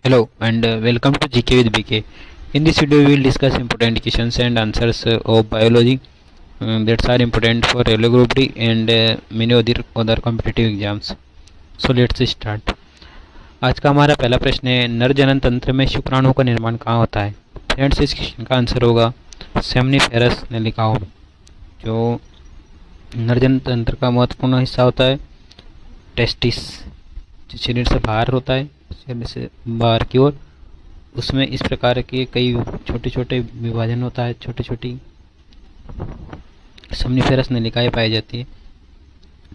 Hello and welcome to GK with BK. In this video, we will discuss important questions and answers of biology that are important for Railway Group D and many other competitive exams. So let's start. आज का हमारा पहला प्रश्न है, नर जनन तंत्र में शुक्राणुओं का निर्माण कहाँ होता है? फ्रेंड्स, इस क्वेश्चन का आंसर होगा सेमनीफेरस नलिकाओं। जो नर जनन तंत्र का महत्वपूर्ण हिस्सा होता है टेस्टिस, जो शरीर से बाहर होता है, शरीर से बाहर की ओर, उसमें इस प्रकार के कई छोटे छोटे विभाजन होता है, छोटी छोटी सेमनीफेरस नलिकाएं पाई जाती है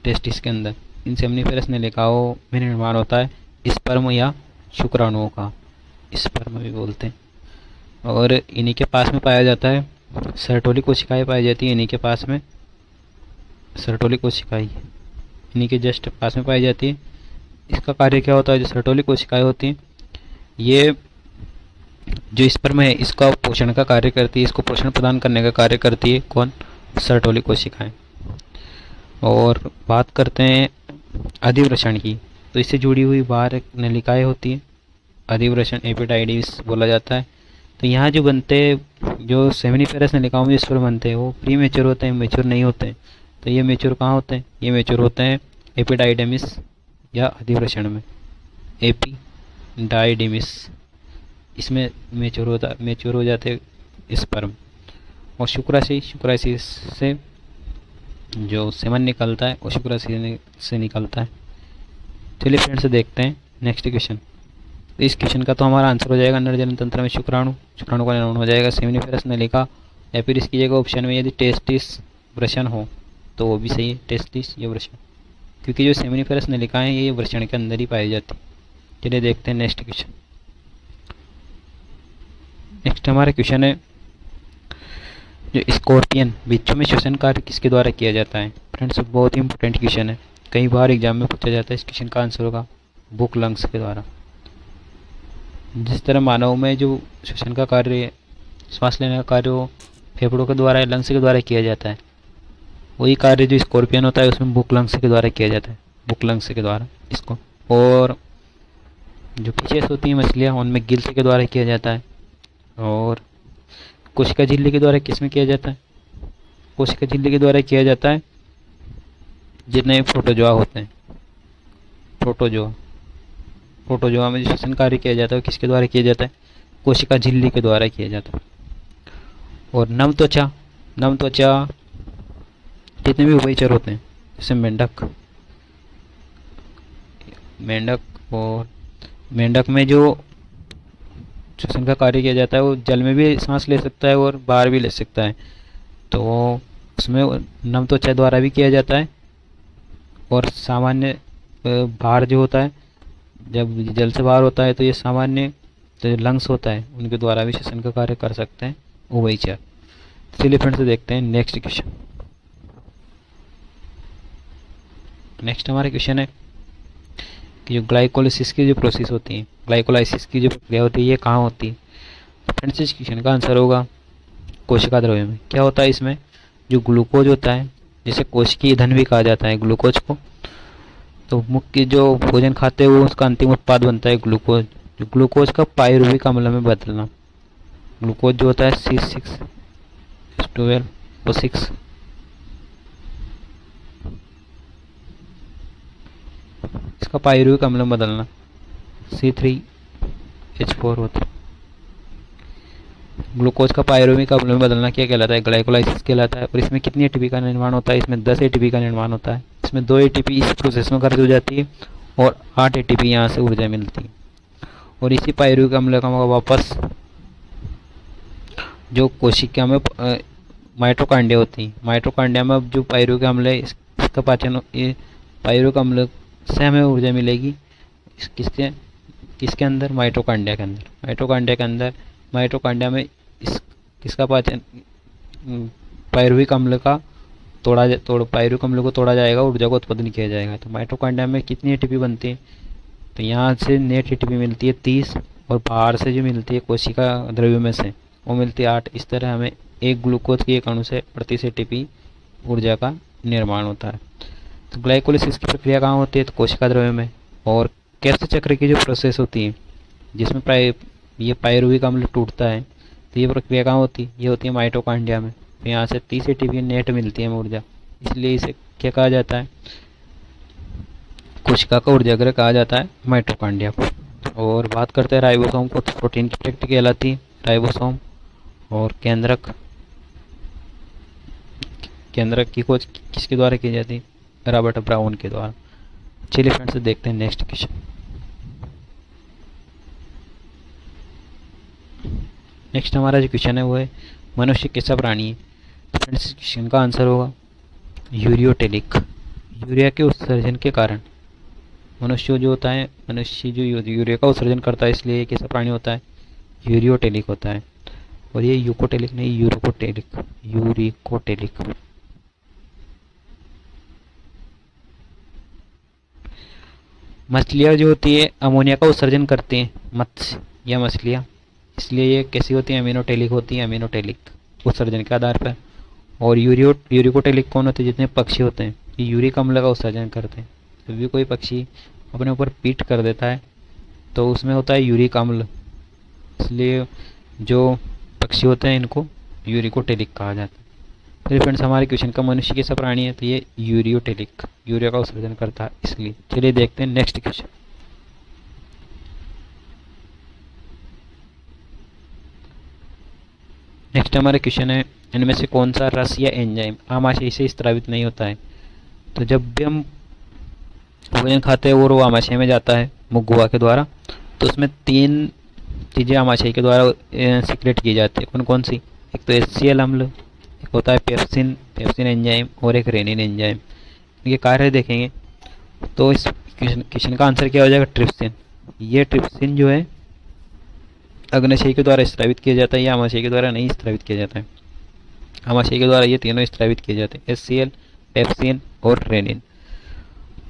टेस्टिस के अंदर। इन सेमनीफेरस नलिकाओं में निर्माण होता है स्पर्म या शुक्राणुओं का, स्पर्म भी बोलते हैं, और इन्हीं के पास में पाया जाता है सर्टोली कोशिकाएं पाई जाती है। इन्हीं के पास में सर्टोली कोशिकाएं इन्हीं के जस्ट पास में पाई जाती है। इसका कार्य क्या होता है? जो सर्टोली कोशिकाएं होती हैं, ये जो स्पर्म है इसका पोषण का कार्य करती है, इसको पोषण प्रदान करने का कार्य करती है। कौन? सर्टोली कोशिकाएं। और बात करते हैं अधिवृषण की, तो इससे जुड़ी हुई बाहर एक नलिकाएं होती हैं, अधिवृषण एपिडाइडिस बोला जाता है। तो यहाँ जो बनते जो सेमनीफेरस नलिकाओं में स्पर्म बनते हैं वो प्री मेच्योर होते हैं, मेच्योर नहीं होते हैं। तो ये मेच्योर कहाँ होते हैं? ये मेच्योर होते हैं एपिडाइडेमिस या अधिवृषण में, एपिडाइडिमिस, इसमें मेच्योर हो जाते स्पर्म। और शुक्राशय से जो सेमन निकलता है वो शुक्राशय से निकलता है। चलिए फ्रेंड्स देखते हैं नेक्स्ट क्वेश्चन। तो इस क्वेश्चन का तो हमारा आंसर हो जाएगा नर जनन तंत्र में शुक्राणु का निर्माण हो जाएगा सेमनीफेरस नलिका, या फिर इसकी जगह ऑप्शन में यदि टेस्टिस वृषण हो तो वो भी सही है, टेस्टिस या वृषण, क्योंकि जो सेमनीफेरस नलिकाएं ये वृषण के अंदर ही पाई जाती। चलिए देखते हैं नेक्स्ट क्वेश्चन। नेक्स्ट हमारा क्वेश्चन है, जो स्कॉर्पियन बिच्छू में श्वसन कार्य किसके द्वारा किया जाता है? फ्रेंड्स, बहुत ही इंपॉर्टेंट क्वेश्चन है, कई बार एग्जाम में पूछा जाता है। इस क्वेश्चन का आंसर होगा बुक लंग्स के द्वारा। जिस तरह मानव में जो श्वसन का कार्य, श्वास लेने का कार्य वो फेफड़ों के द्वारा या लंग्स के द्वारा किया जाता है, वही कार्य जो स्कॉर्पियन होता है उसमें बुक लंग्स के द्वारा किया जाता है, बुक लंग्स के द्वारा इसको। और जो फिशेस होती हैं मछलियाँ, उनमें गिल्स के द्वारा किया जाता है। और कोशिका झिल्ली के द्वारा किस में किया जाता है? कोशिका झिल्ली के द्वारा किया जाता है जितने प्रोटोजोआ होते हैं, प्रोटोजोआ में जो श्वसन कार्य किया जाता है किसके द्वारा किया जाता है? कोशिका झिल्ली के द्वारा किया जाता है। और नम त्वचा जितने भी उभयचर होते हैं, जैसे मेंढक में जो श्वसन का कार्य किया जाता है वो जल में भी सांस ले सकता है और बाहर भी ले सकता है, तो उसमें नम त्वचा द्वारा भी किया जाता है। और सामान्य बाहर जो होता है, जब जल से बाहर होता है तो ये सामान्य जो लंग्स होता है उनके द्वारा भी श्वसन का कार्य कर सकते हैं उभयचर। चलिए फ्रेंड्स देखते हैं नेक्स्ट क्वेश्चन। नेक्स्ट हमारा क्वेश्चन है कि जो ग्लाइकोलाइसिस की जो प्रोसेस होती है, ग्लाइकोलाइसिस की जो प्रक्रिया होती है, ये कहाँ होती है? तो फ्रेंड्स, इस क्वेश्चन का आंसर होगा कोशिका द्रव्य में। क्या होता है इसमें? जो ग्लूकोज होता है, जिसे कोशिकीय ईंधन भी कहा जाता है ग्लूकोज को, तो मुख्य जो भोजन खाते हैं वो उसका अंतिम उत्पाद बनता है ग्लूकोज। जो ग्लूकोज का पायरुविक अम्ल में बदलना, ग्लूकोज जो होता है C6H12O6, इसका पायरुविक अम्ल में बदलना C3H4 होता है। ग्लूकोज का पायरुविक अम्ल में बदलना क्या कहलाता है? ग्लाइकोलाइसिस कहलाता है। और इसमें कितनी एटीपी का निर्माण होता है? इसमें 10 एटीपी का निर्माण होता है। इसमें 2 एटीपी इस प्रोसेस में खर्च हो जाती है और 8 एटीपी यहाँ से ऊर्जा मिलती है। और इसी पायरुविक अम्ल का वापस जो कोशिका में माइटोकॉन्ड्रिया होती है, माइटोकॉन्ड्रिया में अब जो पायरुविक अम्ल है इसका पाचन, पायरुविक अम्ल से हमें ऊर्जा मिलेगी किसके अंदर? माइटोकॉन्ड्रिया के अंदर। माइटोकॉन्ड्रिया में किसका पाचन? पायरुविक अम्ल का पायरुविक अम्ल को तोड़ा जाएगा, ऊर्जा को उत्पादन किया जाएगा। तो माइटोकॉन्ड्रिया में कितनी एटीपी बनती है? तो यहाँ से नेट एटीपी मिलती है 30, और बाहर से जो मिलती है कोशिका द्रव्य में से वो मिलती है 8। इस तरह हमें एक ग्लूकोज की एक अणु से 38 एटीपी ऊर्जा का निर्माण होता है। तो ग्लाइकोलाइसिस की प्रक्रिया कहाँ होती है? तो कोशिका द्रव्य में। और कैसे चक्र की जो प्रोसेस होती है जिसमें ये पायरुविक अम्ल टूटता है। तो ये प्रक्रिया कहाँ होती है? ये होती है माइटोकॉन्ड्रिया में। तो यहाँ से 30 एटीपी नेट मिलती है ऊर्जा, इसलिए इसे क्या कहा जाता है? कोशिका का ऊर्जागृह कहा जाता है माइटोकॉन्ड्रिया को। और बात करते हैं राइबोसोम को, तो प्रोटीन की फैक्ट्री कहलाती है राइबोसोम। और केंद्रक केंद्रक की खोज किसके द्वारा की जाती है? रॉबर्ट ब्राउन के द्वारा। चलिए फ्रेंड्स देखते हैं नेक्स्ट क्वेश्चन। नेक्स्ट हमारा जो क्वेश्चन है वो है मनुष्य कैसा प्राणी है? तो फ्रेंड्स इस क्वेश्चन का आंसर होगा यूरियोटेलिक। यूरिया के उत्सर्जन के कारण मनुष्य जो होता है, मनुष्य जो यूरिया का उत्सर्जन करता है, इसलिए कैसा प्राणी होता है? यूरियोटेलिक होता है। और ये यूकोटेलिक नहीं, यूरिकोटेलिक, यूरिकोटेलिक। मछलियाँ जो होती है अमोनिया का उत्सर्जन करती हैं, मत्स्य या मछलियाँ, इसलिए ये कैसी होती है? अमीनोटेलिक होती है, अमीनोटेलिक उत्सर्जन के आधार पर। और यूरिकोटेलिक कौन होते हैं? जितने पक्षी होते हैं ये यूरिक अम्ल का उत्सर्जन करते हैं। जब भी कोई पक्षी अपने ऊपर पीठ कर देता है तो उसमें होता है यूरिक अम्ल, इसलिए जो पक्षी होते हैं इनको यूरिकोटेलिक कहा जाता है। फिर फ्रेंड्स हमारे क्वेश्चन का मनुष्य कैसा प्राणी है? तो ये यूरियोटेलिक, यूरिया का उत्सर्जन करता है इसलिए। चलिए देखते हैं नेक्स्ट क्वेश्चन। नेक्स्ट हमारा क्वेश्चन है इनमें से कौन सा रस या एंजाइम आमाशय से स्रावित नहीं होता है? तो जब भी हम भोजन खाते हैं और वो आमाशय में जाता है मुख गुहा के द्वारा, तो उसमें 3 चीज़ें आमाशय के द्वारा सीक्रेट की जाती है। कौन कौन सी? एक तो HCl अम्ल, एक होता है पेप्सिन एंजाइम, और एक रेनिन एंजाइम। ये कार्य देखेंगे तो इस क्वेश्चन का आंसर क्या हो जाएगा? ट्रिप्सिन। ये ट्रिप्सिन जो है अग्नाशय के द्वारा स्रावित किया जाता है या आमाशय के द्वारा नहीं स्रावित किया जाता है? आमाशय के द्वारा ये तीनों स्रावित किए जाते हैं, HCl, पेप्सिन और रेनिन।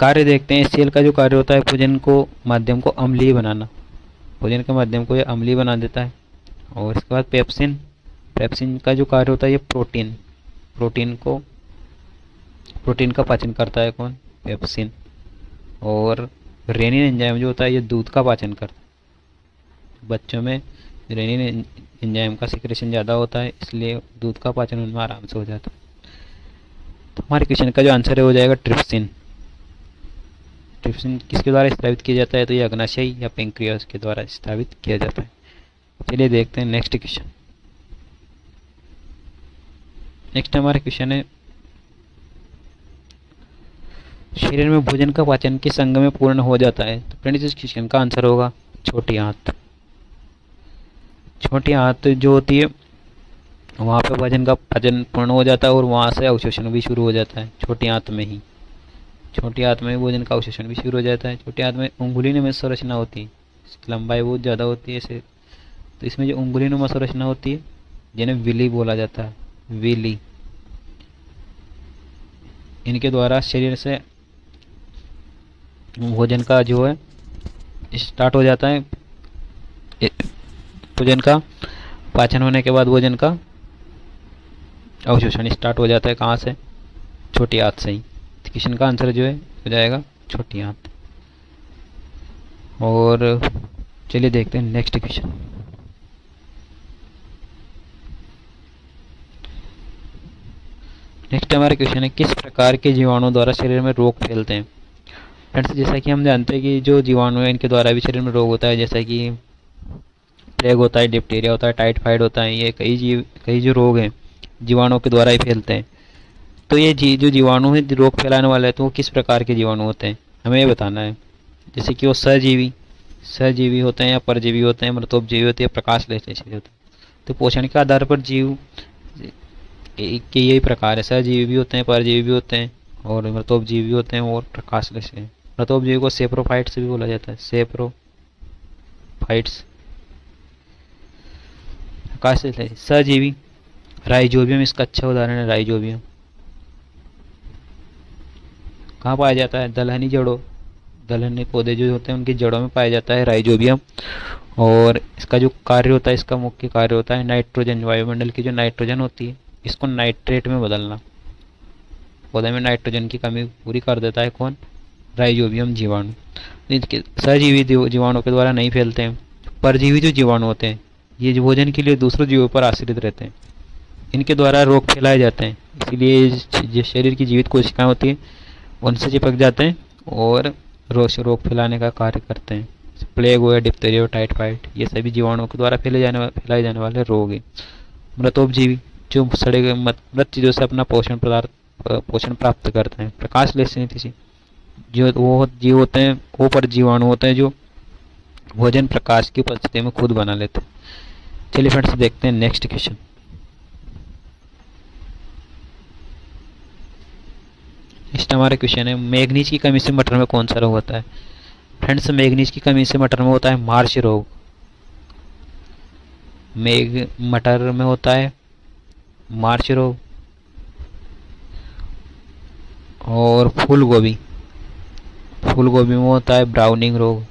कार्य देखते हैं। HCl का जो कार्य होता है भोजन को माध्यम को अम्लीय बनाना, भोजन के माध्यम को ये अम्लीय बना देता है। और इसके बाद पेप्सिन का जो कार्य होता है ये प्रोटीन का पाचन करता है। कौन? पेप्सिन। और रेनिन एंजाइम जो होता है ये दूध का पाचन करता है। बच्चों में रेनिन एंजाइम का सिक्रेशन ज़्यादा होता है, इसलिए दूध का पाचन उनमें आराम से हो जाता है। तो हमारे क्वेश्चन का जो आंसर है हो जाएगा ट्रिप्सिन। ट्रिप्सिन किसके द्वारा स्रावित किया जाता है? तो ये अग्नाशय या पेंक्रियास के द्वारा स्रावित किया जाता है। चलिए देखते हैं नेक्स्ट क्वेश्चन। नेक्स्ट हमारा क्वेश्चन है शरीर में भोजन का पाचन किस अंग में पूर्ण हो जाता है? तो फ्रेंड्स इस क्वेश्चन का आंसर होगा छोटी आंत। छोटी आंत जो होती है वहाँ पे भोजन का पाचन पूर्ण हो जाता है और वहाँ से अवशोषण भी शुरू हो जाता है। छोटी आंत में ही, छोटी आंत में भोजन का अवशोषण भी शुरू हो जाता है। छोटी आंत में उंगुलीनुमा संरचना होती है, इसकी लंबाई बहुत ज़्यादा होती है इसे। तो इसमें जो उंगुलीनुमा संरचना होती है जिन्हें विली बोला जाता है, विली, इनके द्वारा शरीर से भोजन का जो है स्टार्ट हो जाता है। भोजन का पाचन होने के बाद भोजन का अवशोषण स्टार्ट हो जाता है। कहाँ से? छोटी आंत से ही। क्वेश्चन का आंसर जो है हो जाएगा छोटी आंत। और चलिए देखते हैं नेक्स्ट क्वेश्चन। नेक्स्ट हमारा क्वेश्चन है किस प्रकार के जीवाणु द्वारा शरीर में रोग फैलते हैं? फ्रेंड्स जैसा कि हम जानते हैं कि जो जीवाणु है इनके द्वारा भी शरीर में रोग होता है, जैसा कि प्लेग होता है, डिप्टीरिया होता है, टाइफाइड होता है। ये कई जो रोग हैं जीवाणुओं के द्वारा ही फैलते हैं। तो ये जो जीवाणु है रोग फैलाने वाले हैं, तो वो किस प्रकार के जीवाणु होते हैं हमें ये बताना है। जैसे कि वो सहजीवी होते हैं या परजीवी होते हैं, मृतोपजीवी होते हैं, प्रकाश संश्लेषी होते हैं। तो पोषण के आधार पर जीव के यही प्रकार है, सहजीवी भी होते हैं, परजीवी भी होते हैं और मृतोपजीवी भी होते हैं और प्रकाश संश्लेषी। मृतोपजीवी को सेप्रोफाइट्स भी बोला जाता है, सेप्रोफाइट्स। प्रकाश संश्लेषी सहजीवी राइजोबियम इसका अच्छा उदाहरण है। राइजोबियम कहाँ पाया जाता है? दलहनी पौधे जो होते हैं उनकी जड़ों में पाया जाता है राइजोबियम। और इसका जो कार्य होता है, इसका मुख्य कार्य होता है नाइट्रोजन, वायुमंडल की जो नाइट्रोजन होती है इसको नाइट्रेट में बदलना। पौधे में नाइट्रोजन की कमी पूरी कर देता है कौन? राइजोबियम जीवाणु। सहजीवी जीवाणु के द्वारा नहीं फैलते हैं, परजीवी जो जीवाणु होते हैं ये जो भोजन के लिए दूसरों जीवों पर आश्रित रहते हैं, इनके द्वारा रोग फैलाए जाते हैं। इसीलिए जो शरीर की जीवित कोशिकाएं होती हैं उनसे चिपक जाते हैं और रोग फैलाने का कार्य करते हैं। प्लेग हो या डिप्थीरिया हो, टाइफाइड, ये सभी जीवाणुओं के द्वारा फैलाए जाने वाले रोग हैं। मृतोपजीवी जो सड़े गए मृत चीज़ों से अपना पोषण प्राप्त करते हैं। प्रकाश लेंस जो वो जीव होते हैं, वो परजीवाणु होते हैं जो भोजन प्रकाश की उपस्थिति में खुद बना लेते हैं। चलिए फ्रेंड्स देखते हैं नेक्स्ट क्वेश्चन। नेक्स्ट हमारा क्वेश्चन है, मैग्नीज की कमी से मटर में कौन सा रोग होता है? फ्रेंड्स मैग्नीज की कमी से मटर में होता है मार्च रोग। मटर में होता है मार्च रोग। और फूल गोभी में होता है ब्राउनिंग रोग।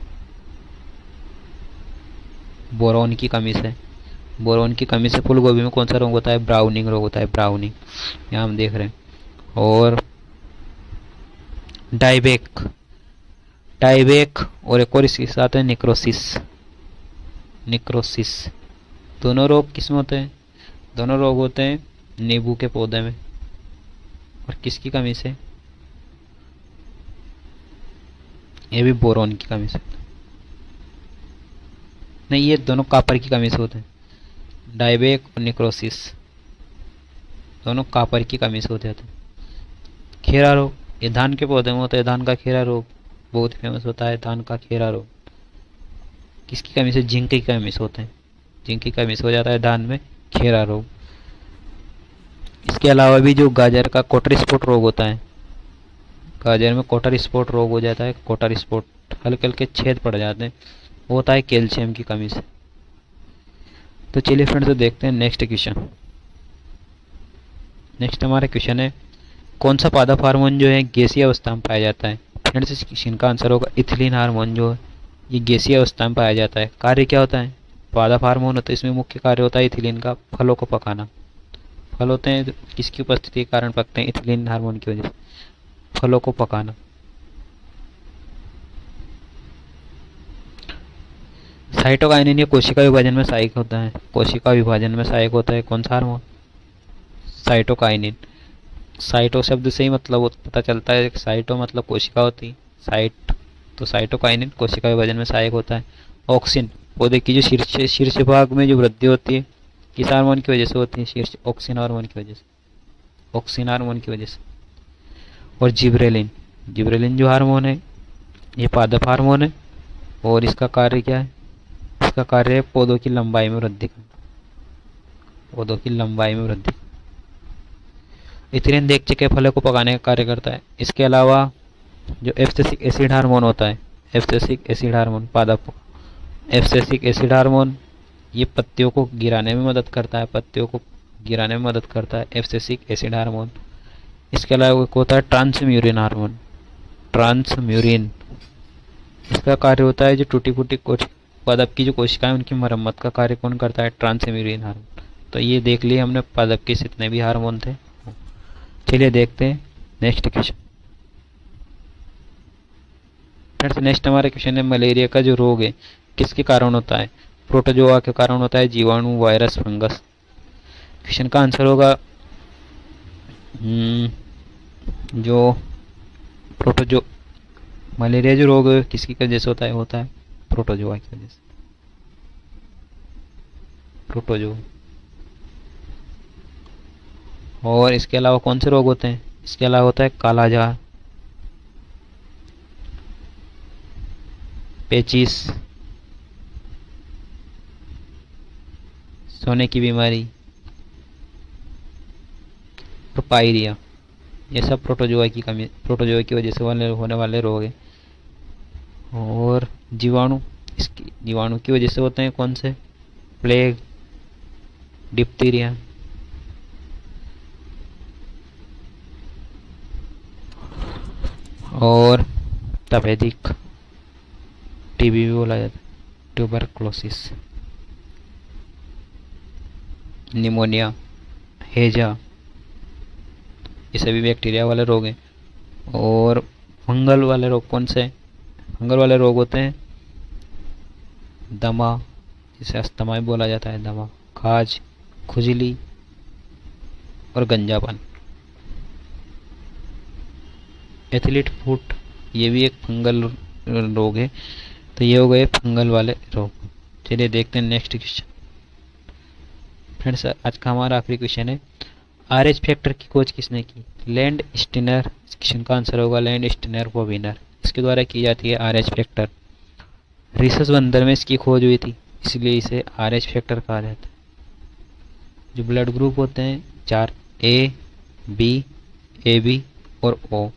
बोरोन की कमी से फूल गोभी में कौन सा रोग होता है? ब्राउनिंग रोग होता है, ब्राउनिंग, यहाँ हम देख रहे हैं। और डाइबेक और एक और इसके साथ है निक्रोसिस। दोनों रोग किस में होते हैं? दोनों रोग होते हैं नींबू के पौधे में। और किसकी कमी से? ये भी बोरोन की कमी से। नहीं, ये दोनों कॉपर की कमी से होते हैं। डाइबेक और निक्रोसिस दोनों कॉपर की कमी से हो जाते हैं। खेरा रोग, ये धान के पौधे में होता है। धान का खेरा रोग बहुत फेमस होता है। धान का खेरा रोग किसकी कमी से? जिंक की कमी से होते हैं। जिंक की कमी से हो जाता है धान में खेरा रोग। इसके अलावा भी जो गाजर का कोटर स्पॉट रोग होता है, गाजर में कोटर स्पॉट रोग हो जाता है। कोटर स्पॉट, हल्के हल्के छेद पड़ जाते हैं, वो होता है कैल्शियम की कमी से। तो चलिए फ्रेंड्स देखते हैं नेक्स्ट क्वेश्चन। नेक्स्ट हमारा क्वेश्चन है, कौन सा पादप हार्मोन जो है गैसीय अवस्था में पाया जाता है? फ्रेंड्स इस क्वेश्चन का आंसर होगा इथिलीन हार्मोन, जो है ये गैसीय अवस्था में पाया जाता है। कार्य क्या होता है? पादप हार्मोन होता है, इसमें मुख्य कार्य होता है इथिलीन का, फलों को पकाना। फल होते हैं किसकी उपस्थिति के कारण पकते हैं? इथिलीन हार्मोन की वजह से, फलों को पकाना। साइटोकाइनिन ये कोशिका विभाजन में सहायक होता है। कोशिका विभाजन में सहायक होता है कौन सा हार्मोन? साइटोकाइनिन। साइटो शब्द से ही मतलब पता चलता है, साइटो मतलब कोशिका होती, साइट तो साइटोकाइनिन कोशिका विभाजन में सहायक होता है। ऑक्सिन, पौधे की जो शीर्ष भाग में जो वृद्धि होती है किस हार्मोन की वजह से होती है? ऑक्सिन हार्मोन की वजह से। और जिब्रेलिन जो हार्मोन है ये पादप हार्मोन है। और इसका कार्य क्या है? इसका कार्य है पौधों की लंबाई में वृद्धि करना। इथिलीन देख के फलों को पकाने का कार्य करता है। इसके अलावा जो एब्सिसिक एसिड हार्मोन होता है, एब्सिसिक एसिड हार्मोन पादप, एब्सिसिक एसिड हार्मोन ये पत्तियों को गिराने में मदद करता है, एब्सिसिक एसिड हार्मोन। इसके अलावा एक होता है ट्रांसम्यूरिन हार्मोन, इसका कार्य होता है जो टूटी फूटी पादप की जो कोशिकाएं उनकी मरम्मत का कार्य कौन करता है? ट्रांसम्यूरिन हार्मोन। तो ये देख लिए हमने पादप के जितने भी हार्मोन थे। चलिए देखते हैं नेक्स्ट क्वेश्चन। फ्रेंड्स नेक्स्ट हमारा क्वेश्चन है, मलेरिया का जो रोग है किसके कारण होता है? प्रोटोजोआ के कारण होता है, जीवाणु, वायरस, फंगस। क्वेश्चन का आंसर होगा मलेरिया जो रोग है किसकी वजह से होता है प्रोटोजोआ की वजह से। और इसके अलावा कौन से रोग होते हैं? इसके अलावा होता है कालाजार, पेचिस, सोने की बीमारी, पायरिया। ये सब प्रोटोजोआ की वजह से होने वाले रोग हैं। और जीवाणु की वजह से होते हैं कौन से? Plague, diphtheria. और तपेदिक, टीबी भी बोला जाता है, ट्यूबरक्लोसिस, निमोनिया, हेजा, ये सभी बैक्टीरिया वाले रोग हैं। और फंगल वाले रोग कौन से? फंगल वाले रोग होते हैं दमा, जिसे अस्थमा भी बोला जाता है, दमा, खाज, खुजली और गंजापन। एथलीट फुट, ये भी एक फंगल रोग है। तो ये हो गए फंगल वाले रोग। चलिए देखते हैं नेक्स्ट क्वेश्चन। फ्रेंड्स आज का हमारा आखिरी क्वेश्चन है, RH फैक्टर की खोज किसने की? लैंड स्टिनर। इस क्वेश्चन का आंसर होगा लैंड स्टिनर वोविनर। इसके द्वारा की जाती है RH फैक्टर। रिसर्च बंदर में इसकी खोज हुई थी, इसलिए इसे RH फैक्टर कहा जाता है। जो ब्लड ग्रुप होते हैं 4, A, B, AB और O,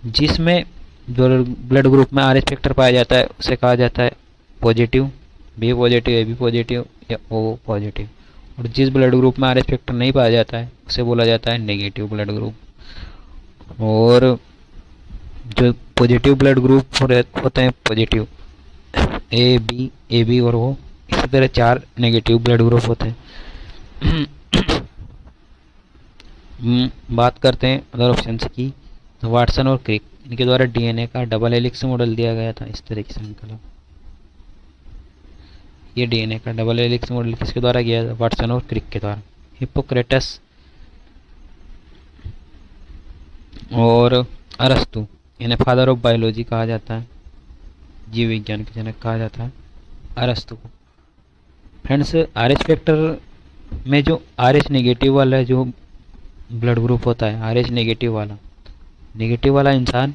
जिसमें जो ब्लड ग्रुप में RH फैक्टर पाया जाता है उसे कहा जाता है positive, B positive, AB positive या O पॉजिटिव। और जिस ब्लड ग्रुप में RH फैक्टर नहीं पाया जाता है उसे बोला जाता है नेगेटिव ब्लड ग्रुप। और जो पॉजिटिव ब्लड ग्रुप होते हैं पॉजिटिव, A, B, AB और O, इसी तरह 4 नेगेटिव ब्लड ग्रुप होते हैं। बात करते हैं अदर ऑप्शंस की। तो वाटसन और क्रिक, इनके द्वारा DNA का डबल हेलिक्स मॉडल दिया गया था, इस तरीके से निकला। ये DNA का डबल हेलिक्स मॉडल किसके द्वारा किया था? वाटसन और क्रिक के द्वारा। हिप्पोक्रेटस और अरस्तु, इन्हें फादर ऑफ बायोलॉजी कहा जाता है, जीव विज्ञान के जनक कहा जाता है अरस्तु को। फ्रेंड्स RH फैक्टर में जो RH नेगेटिव वाला जो ब्लड ग्रुप होता है, RH नेगेटिव वाला इंसान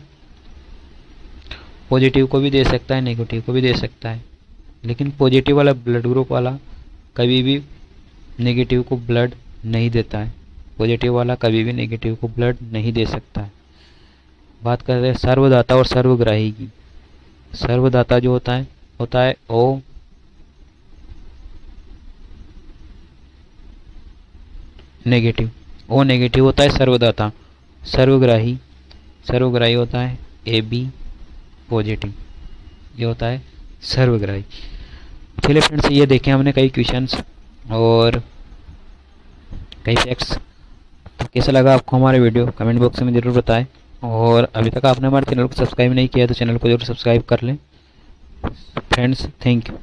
पॉजिटिव को भी दे सकता है, नेगेटिव को भी दे सकता है, लेकिन पॉजिटिव वाला ब्लड ग्रुप वाला कभी भी नेगेटिव को ब्लड नहीं देता है। पॉजिटिव वाला कभी भी नेगेटिव को ब्लड नहीं दे सकता है। बात कर रहे हैं सर्वदाता और सर्वग्राही की। सर्वदाता जो होता है O नेगेटिव, O नेगेटिव होता है सर्वदाता। सर्वग्राही होता है AB पॉजिटिव, ये होता है सर्वग्राही। चलिए फ्रेंड्स ये देखें हमने कई क्वेश्चंस और कई फैक्ट्स। तो कैसा लगा आपको हमारा वीडियो कमेंट बॉक्स में ज़रूर बताएं। और अभी तक आपने हमारे चैनल को सब्सक्राइब नहीं किया तो चैनल को जरूर सब्सक्राइब कर लें। Friends thank you.